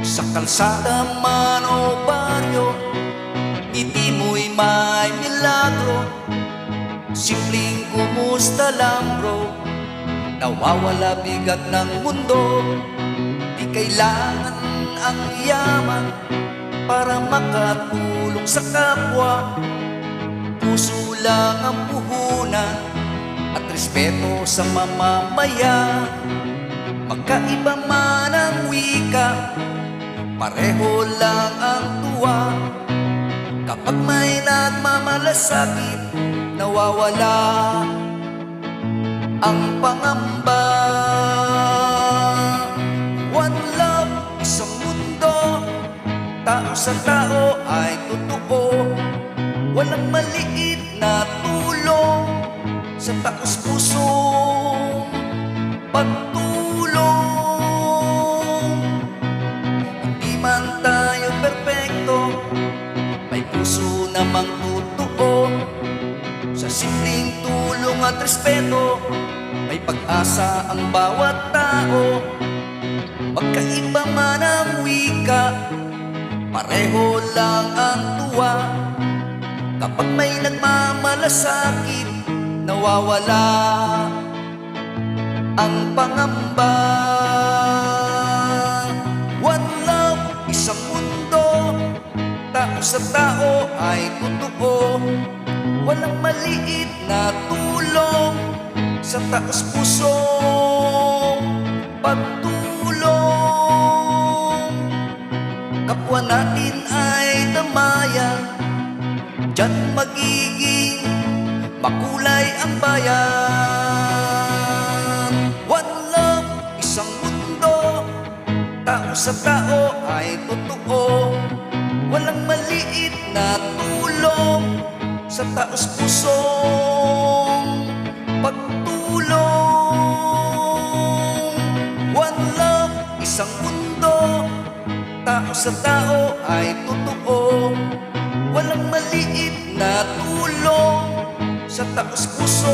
Sa kalsada man o baryo, ngiti mo'y may milagro. Simpleng kumusta lang bro, nawawala bigat ng mundo. Di kailangan ang yaman para makatulong sa kapwa. Puso lang ang puhunan at respeto sa mamamayan. Magkaiba man ang wika, pareho lang ang tuwa. Kapag may nagmamalasakit, nawawala ang pangamba. One love, isang mundo, tao sa tao ay totoo. Walang maliit na tulong sa taos pusong pagtulong. Hindi man tayo perpekto, may puso namang totoo. Sa simpleng tulong at respeto, may pag-asa ang bawat tao. Magkaiba man ang wika, pareho lang ang tuwa. Kapag may nagmamalasakit, nawawala ang pangamba. One love, isang mundo, tao sa tao ay totoo. Walang maliit na tulong sa taos pusong pagtulong. Kapwa natin ay damayan, diyan magiging makulay ang bayan. One love, isang mundo, tao sa tao ay totoo. Walang maliit na tulong sa taos pusong pagtulong. One love, isang mundo, tao sa tao ay totoo. Walang maliit na tulong sa taos puso